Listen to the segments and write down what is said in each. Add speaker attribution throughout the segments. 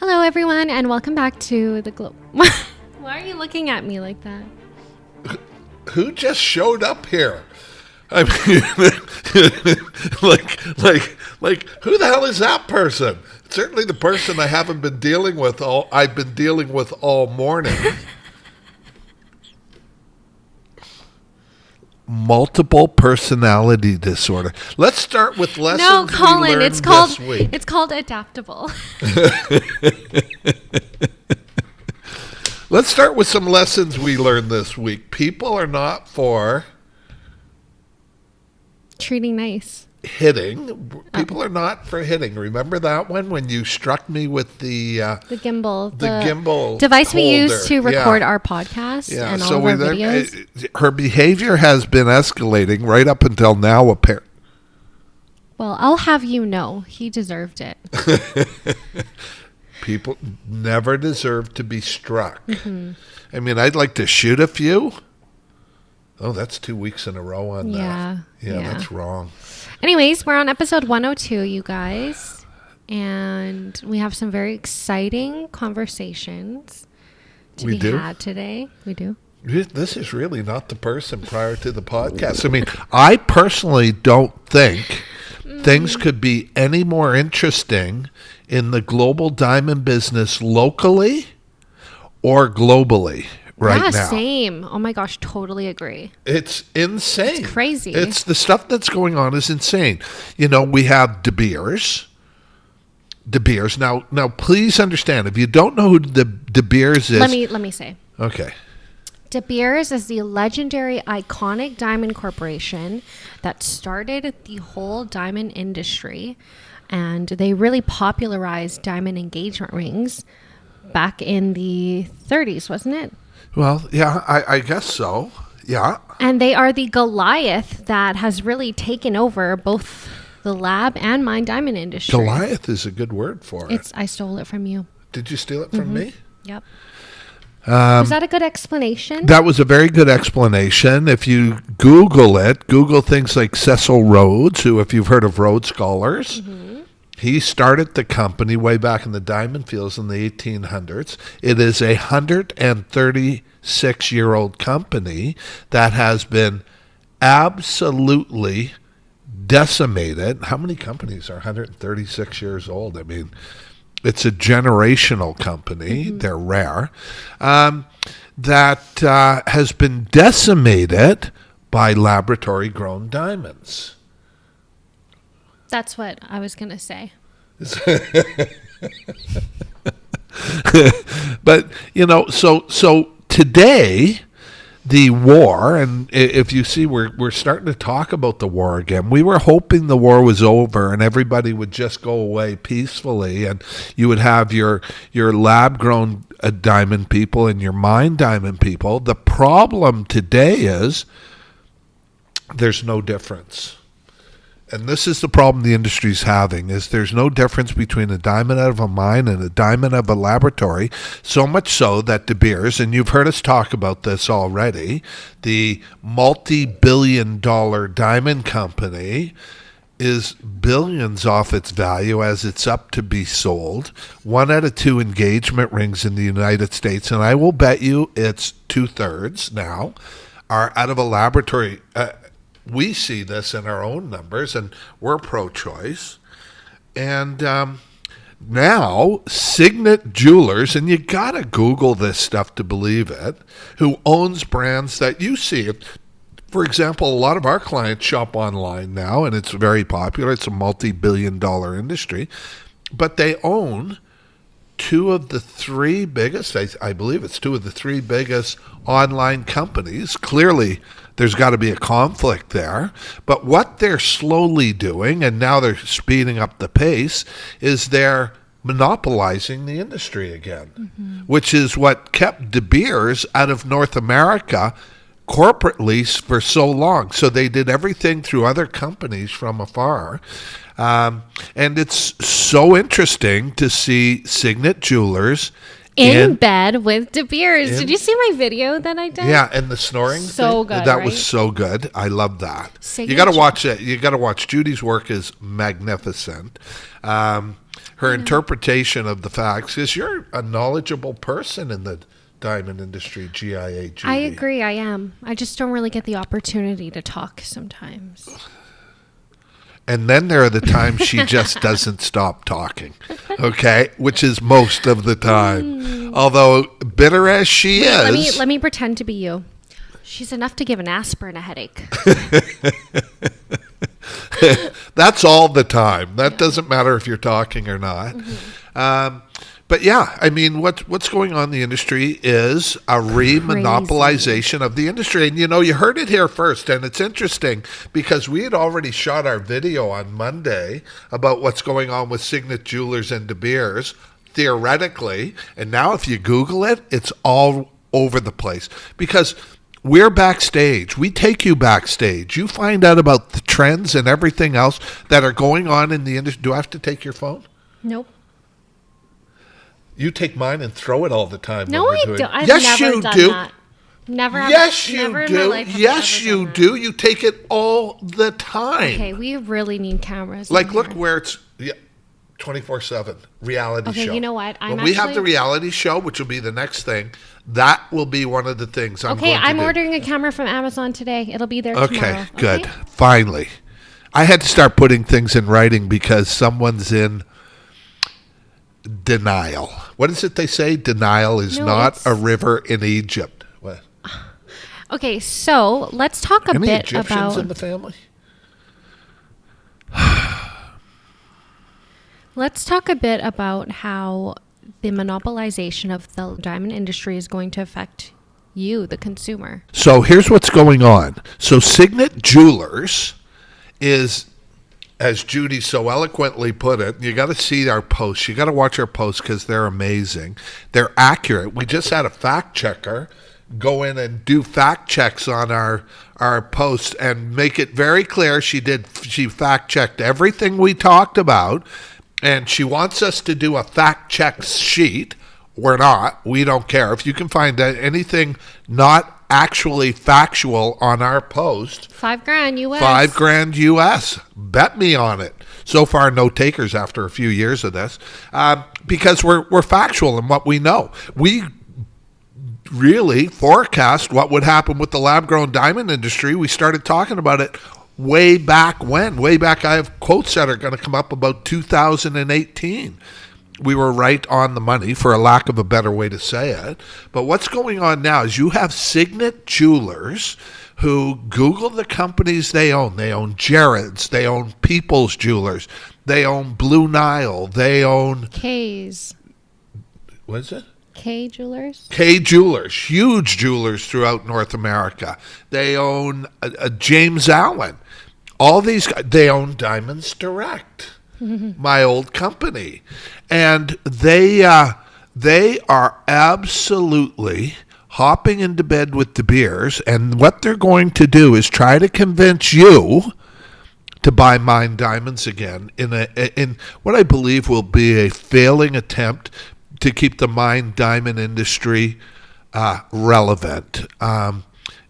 Speaker 1: Hello, everyone, and welcome back to the Globe. Why are you looking at me like that?
Speaker 2: Who just showed up here? I mean, like, who the hell is that person? Certainly the person I haven't been dealing with I've been dealing with all morning. Multiple personality disorder. Let's start with lessons
Speaker 1: No, Colin,
Speaker 2: we learned
Speaker 1: it's
Speaker 2: this week.
Speaker 1: It's called adaptable.
Speaker 2: Let's start with some lessons we learned this week. People are not for
Speaker 1: Treating nice.
Speaker 2: hitting. People are not for hitting. Remember that one when you struck me with the
Speaker 1: gimbal.
Speaker 2: The gimbal
Speaker 1: device we
Speaker 2: holder.
Speaker 1: use to record our podcast and all of our videos.
Speaker 2: Her behavior has been escalating right up until now, apparently.
Speaker 1: Well, I'll have you know, he deserved it.
Speaker 2: People never deserve to be struck.
Speaker 1: Mm-hmm.
Speaker 2: I mean, I'd like to shoot a few. Oh, that's 2 weeks in a row on that. Yeah, that's wrong.
Speaker 1: Anyways, we're on episode 102, you guys. And we have some very exciting conversations to be had today. We do.
Speaker 2: This is really not the person prior to the podcast. I mean, I personally don't think things could be any more interesting in the global diamond business locally or globally now.
Speaker 1: Same. Oh my gosh, totally agree.
Speaker 2: It's insane.
Speaker 1: It's crazy.
Speaker 2: It's the stuff that's going on is insane. You know, we have DeBeers. Now, please understand, if you don't know who the DeBeers is.
Speaker 1: Let me say.
Speaker 2: Okay.
Speaker 1: DeBeers is the legendary iconic diamond corporation that started the whole diamond industry, and they really popularized diamond engagement rings back in the 30s, wasn't it?
Speaker 2: Well, yeah, I guess so. Yeah.
Speaker 1: And they are the Goliath that has really taken over both the lab and mine diamond industry.
Speaker 2: Goliath is a good word for it.
Speaker 1: I stole it from you.
Speaker 2: Did you steal it from me?
Speaker 1: Yep. Was that a good explanation?
Speaker 2: That was a very good explanation. If you Google it, Google things like Cecil Rhodes, who, if you've heard of Rhodes Scholars, he started the company way back in the diamond fields in the 1800s. It is a 136-year-old company that has been absolutely decimated. How many companies are 136 years old? I mean, it's a generational company. They're rare. That has been decimated by laboratory-grown diamonds.
Speaker 1: That's what I was going to say.
Speaker 2: But, you know, so today, the war, and if you see, we're starting to talk about the war again. We were hoping the war was over and everybody would just go away peacefully, and you would have your lab-grown diamond people and your mine diamond people. The problem today is there's no difference. And this is the problem the industry's having, is there's no difference between a diamond out of a mine and a diamond out of a laboratory, so much so that DeBeers, and you've heard us talk about this already, the multi-billion-dollar diamond company is billions off its value as it's up to be sold. 1 out of 2 engagement rings in the United States, and I will bet you it's 2/3 now, are out of a laboratory. We see this in our own numbers, and we're pro-choice. And now, Signet Jewelers, and you got to Google this stuff to believe it, who owns brands that you see. For example, a lot of our clients shop online now, and it's very popular. It's a multi-billion-dollar industry. But they own 2 of the 3 biggest, I believe it's 2 of the 3 biggest online companies. Clearly, there's got to be a conflict there. But what they're slowly doing, and now they're speeding up the pace, is they're monopolizing the industry again, which is what kept DeBeers out of North America corporately for so long. So they did everything through other companies from afar. And it's so interesting to see Signet Jewelers
Speaker 1: in bed with DeBeers. Did you see my video that I did?
Speaker 2: Yeah, and the snoring
Speaker 1: so
Speaker 2: thing,
Speaker 1: good.
Speaker 2: that
Speaker 1: right?
Speaker 2: was so good. I love that.
Speaker 1: Signet
Speaker 2: You got to watch it. You got to watch. Judy's work is magnificent. her interpretation of the facts is you're a knowledgeable person in the diamond industry, GIA, Judy.
Speaker 1: I agree, I am. I just don't really get the opportunity to talk sometimes.
Speaker 2: And then there are the times she just doesn't stop talking, okay? Which is most of the time. Although bitter as she is.
Speaker 1: Let me pretend to be you. She's enough to give an aspirin a headache.
Speaker 2: That's all the time. That doesn't matter if you're talking or not. But yeah, I mean, what's going on in the industry is a remonopolization of the industry. And, you heard it here first. And it's interesting because we had already shot our video on Monday about what's going on with Signet Jewelers and DeBeers, theoretically. And now if you Google it, it's all over the place. Because we're backstage. We take you backstage. You find out about the trends and everything else that are going on in the industry. Do I have to take your phone?
Speaker 1: Nope.
Speaker 2: You take mine and throw it all the time.
Speaker 1: No, I don't. I've
Speaker 2: yes,
Speaker 1: never
Speaker 2: you
Speaker 1: done
Speaker 2: do.
Speaker 1: That. Never.
Speaker 2: Yes, you
Speaker 1: never
Speaker 2: do.
Speaker 1: In my life have I
Speaker 2: Yes,
Speaker 1: ever
Speaker 2: you
Speaker 1: done that.
Speaker 2: do. You take it all the time.
Speaker 1: Okay, we really need cameras.
Speaker 2: Like,
Speaker 1: in
Speaker 2: look
Speaker 1: here.
Speaker 2: where it's 24/7 reality show.
Speaker 1: Okay, you know what?
Speaker 2: When we have the reality show, which will be the next thing, that will be one of the things I'm going to do.
Speaker 1: I'm ordering a camera from Amazon today. It'll be there tomorrow.
Speaker 2: Okay, good. Finally. I had to start putting things in writing because someone's in denial. What is it they say? Denial is not a river in Egypt. What?
Speaker 1: Okay, so let's talk a
Speaker 2: Any
Speaker 1: bit
Speaker 2: Egyptians
Speaker 1: about
Speaker 2: in the family?
Speaker 1: Let's talk a bit about how the monopolization of the diamond industry is going to affect you, the consumer.
Speaker 2: So here's what's going on. So Signet Jewelers is, as Judy so eloquently put it, you got to see our posts. You got to watch our posts because they're amazing. They're accurate. We just had a fact checker go in and do fact checks on our posts and make it very clear. She fact checked everything we talked about, and she wants us to do a fact check sheet. We're not. We don't care. If you can find anything not actually factual on our post,
Speaker 1: $5,000 US.
Speaker 2: $5,000 US. Bet me on it. So far, no takers after a few years of this, because we're factual in what we know. We really forecast what would happen with the lab-grown diamond industry. We started talking about it way back when. Way back, I have quotes that are going to come up about 2018. We were right on the money, for a lack of a better way to say it. But what's going on now is you have Signet Jewelers who Google the companies they own. They own Jared's. They own People's Jewelers. They own Blue Nile. They own...
Speaker 1: K's.
Speaker 2: What is it?
Speaker 1: K Jewelers?
Speaker 2: K Jewelers, huge jewelers throughout North America. They own James Allen. All these guys, they own Diamonds Direct, my old company. And they are absolutely hopping into bed with DeBeers. And what they're going to do is try to convince you to buy mine diamonds again in what I believe will be a failing attempt to keep the mine diamond industry relevant.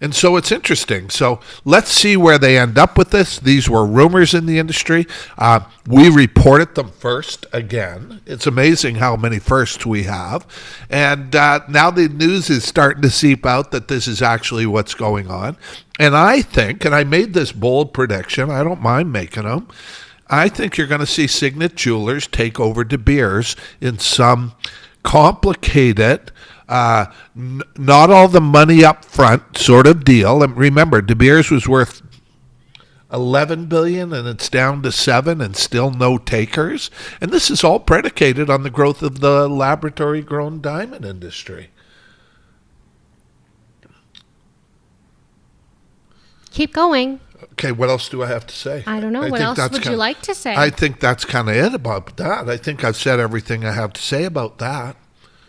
Speaker 2: And so it's interesting. So let's see where they end up with this. These were rumors in the industry. We reported them first again. It's amazing how many firsts we have. And now the news is starting to seep out that this is actually what's going on. And I think, and I made this bold prediction, I don't mind making them, I think you're going to see Signet Jewelers take over DeBeers in some complicated, not all the money up front sort of deal. And remember, DeBeers was worth $11 billion and it's down to $7 billion and still no takers. And this is all predicated on the growth of the laboratory-grown diamond industry.
Speaker 1: Keep going.
Speaker 2: Okay, what else do I have to say?
Speaker 1: I don't know. What else would you like to say?
Speaker 2: I think that's kind of it about that. I think I've said everything I have to say about that.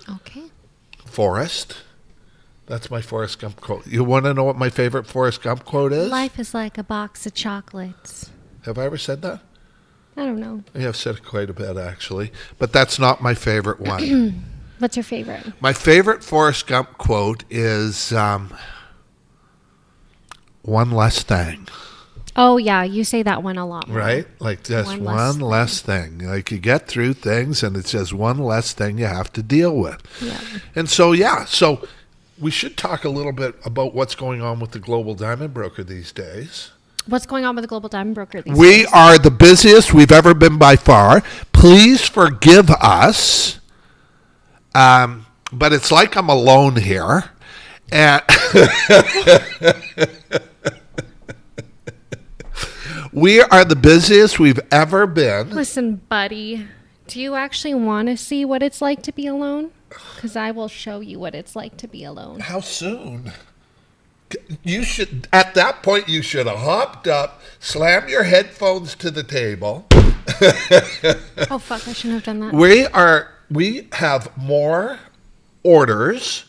Speaker 1: Okay.
Speaker 2: Forrest. That's my Forrest Gump quote. You want to know what my favorite Forrest Gump quote is?
Speaker 1: Life is like a box of chocolates.
Speaker 2: Have I ever said that?
Speaker 1: I don't know.
Speaker 2: Yeah, I've said it quite a bit, actually. But that's not my favorite one.
Speaker 1: What's your favorite?
Speaker 2: My favorite Forrest Gump quote is one less thing.
Speaker 1: Oh, yeah. You say that one a lot more.
Speaker 2: Right? Like just one less thing. Like you get through things and it's just one less thing you have to deal with.
Speaker 1: Yeah.
Speaker 2: And so, so we should talk a little bit about what's going on with the global diamond broker these days.
Speaker 1: What's going on with the global diamond broker these days?
Speaker 2: We are the busiest we've ever been by far. Please forgive us. But it's like I'm alone here. And we are the busiest we've ever been.
Speaker 1: Listen, buddy, do you actually want to see what it's like to be alone? Because I will show you what it's like to be alone.
Speaker 2: How soon? You should, at that point, you should have hopped up, slammed your headphones to the table.
Speaker 1: Oh, fuck, I shouldn't have done that.
Speaker 2: We have more orders.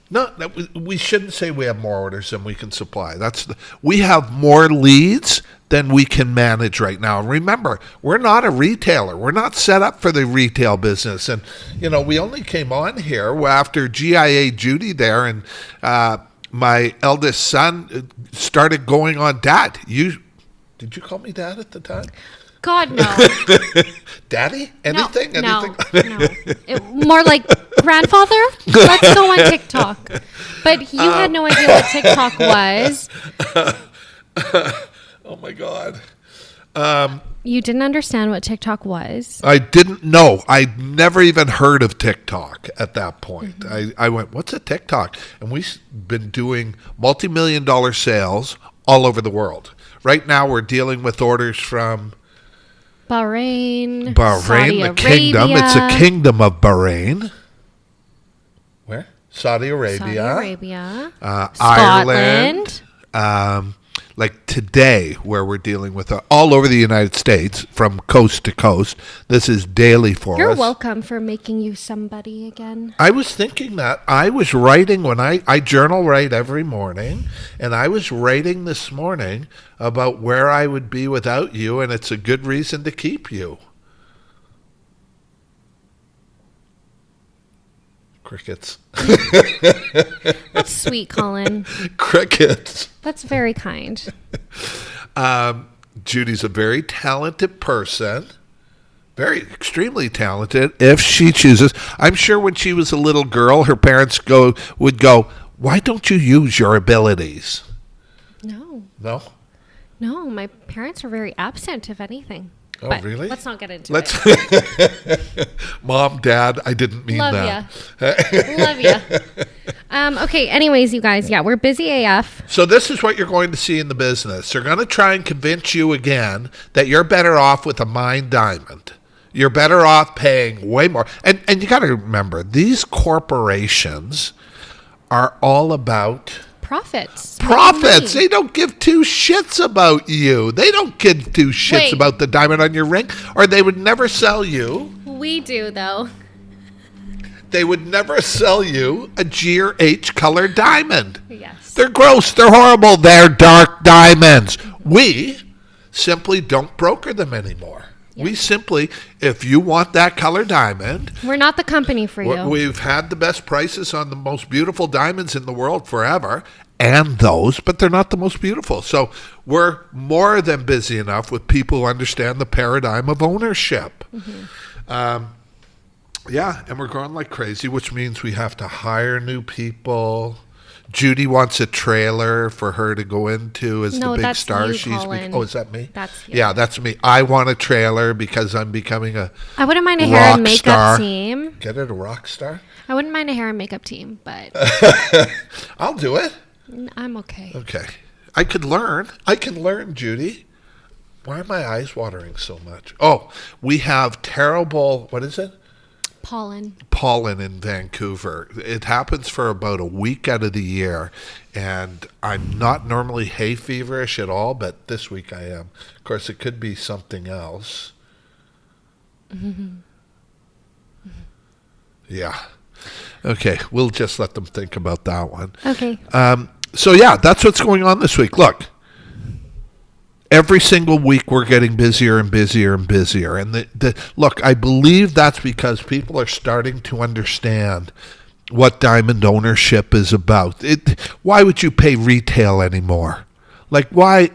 Speaker 2: No, we shouldn't say we have more orders than we can supply. We have more leads than we can manage right now. Remember, we're not a retailer. We're not set up for the retail business. And, we only came on here after GIA Judy there, and my eldest son started going on, Dad. Did you call me Dad at the time?
Speaker 1: God, no.
Speaker 2: Daddy? Anything?
Speaker 1: No. More like grandfather? Let's go on TikTok. But you had no idea what TikTok was.
Speaker 2: Oh, my God.
Speaker 1: You didn't understand what TikTok was?
Speaker 2: I didn't know. I'd never even heard of TikTok at that point. Mm-hmm. I went, what's a TikTok? And we've been doing multi-million-dollar sales all over the world. Right now, we're dealing with orders from
Speaker 1: Bahrain,
Speaker 2: Saudi the kingdom.
Speaker 1: Arabia.
Speaker 2: It's a kingdom of Bahrain. Where? Saudi Arabia.
Speaker 1: Scotland.
Speaker 2: Ireland. Like today, where we're dealing with all over the United States, from coast to coast. This is daily for us.
Speaker 1: You're welcome for making you somebody again.
Speaker 2: I was thinking that. I was writing when I journal write every morning, and I was writing this morning about where I would be without you, and it's a good reason to keep you. Crickets.
Speaker 1: That's sweet, Colin.
Speaker 2: Crickets.
Speaker 1: That's very kind.
Speaker 2: Judy's a very talented person. Very extremely talented if she chooses. I'm sure when she was a little girl, her parents would go, why don't you use your abilities?
Speaker 1: No.
Speaker 2: No?
Speaker 1: No, my parents were very absent, if anything.
Speaker 2: Oh,
Speaker 1: but
Speaker 2: really?
Speaker 1: Let's not get into it.
Speaker 2: Mom, Dad, I didn't mean that.
Speaker 1: Love ya. Okay, anyways, you guys, we're busy AF.
Speaker 2: So this is what you're going to see in the business. They're going to try and convince you again that you're better off with a mined diamond. You're better off paying way more. And you got to remember, these corporations are all about
Speaker 1: profits.
Speaker 2: They don't give two shits about you. They don't give two shits about the diamond on your ring, or they would never sell you.
Speaker 1: We do, though.
Speaker 2: They would never sell you a G or H colored diamond.
Speaker 1: Yes.
Speaker 2: They're gross. They're horrible. They're dark diamonds. We simply don't broker them anymore. Yeah. We simply, if you want that color diamond,
Speaker 1: we're not the company for you.
Speaker 2: We've had the best prices on the most beautiful diamonds in the world forever, and those, but they're not the most beautiful. So we're more than busy enough with people who understand the paradigm of ownership. Mm-hmm. And we're growing like crazy, which means we have to hire new people. Judy wants a trailer for her to go into as the big star she's becoming. Oh, is that me?
Speaker 1: That's you.
Speaker 2: Yeah, that's me. I want a trailer because I'm becoming a
Speaker 1: I wouldn't mind a hair and makeup team.
Speaker 2: Get it, a rock star?
Speaker 1: I wouldn't mind a hair and makeup team, but
Speaker 2: I'll do it.
Speaker 1: I'm okay.
Speaker 2: Okay. I can learn, Judy. Why are my eyes watering so much? Oh, we have terrible, what is it? Pollen in Vancouver. It happens for about a week out of the year, and I'm not normally hay feverish at all, but this week I am. Of course, it could be something else. Mm-hmm. Yeah. Okay, we'll just let them think about that one.
Speaker 1: Okay.
Speaker 2: So that's what's going on this week. Look, every single week we're getting busier and busier and busier. And look, I believe that's because people are starting to understand what diamond ownership is about. Why would you pay retail anymore? Like, why?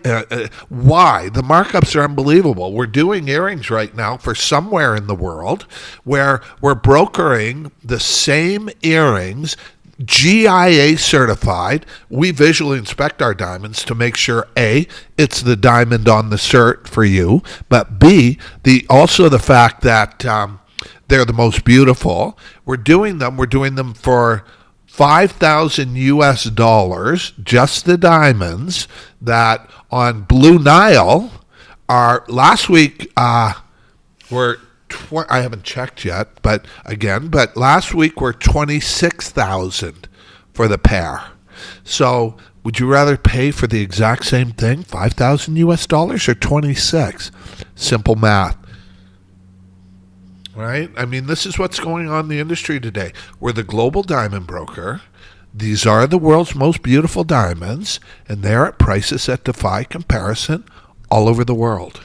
Speaker 2: Why? The markups are unbelievable. We're doing earrings right now for somewhere in the world where we're brokering the same earrings, GIA certified. We visually inspect our diamonds to make sure, A, it's the diamond on the cert for you, but B, also the fact that they're the most beautiful. We're doing them for 5,000 US dollars, just the diamonds, that on Blue Nile are last week were I haven't checked yet, but last week were 26,000 for the pair. So, would you rather pay for the exact same thing, 5,000 US dollars or 26? Simple math. Right? I mean, this is what's going on in the industry today. We're the global diamond broker. These are the world's most beautiful diamonds, and they're at prices that defy comparison all over the world.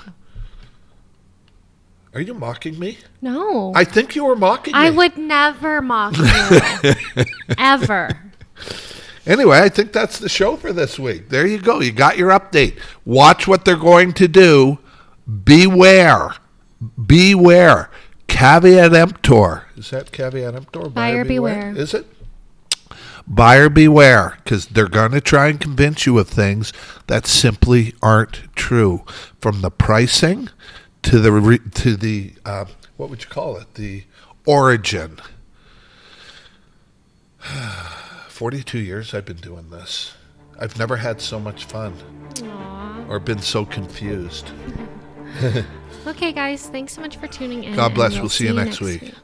Speaker 2: Are you mocking me?
Speaker 1: No.
Speaker 2: I think you were mocking me.
Speaker 1: I would never mock you. Ever.
Speaker 2: Anyway, I think that's the show for this week. There you go. You got your update. Watch what they're going to do. Beware. Beware. Caveat emptor. Is that caveat emptor?
Speaker 1: Buyer beware.
Speaker 2: Is it? Buyer beware, because they're going to try and convince you of things that simply aren't true. From the pricing to the what would you call it? The origin. 42 years I've been doing this. I've never had so much fun.
Speaker 1: Aww.
Speaker 2: Or been so confused.
Speaker 1: Okay, guys, thanks so much for tuning in.
Speaker 2: God bless. We'll see you next week.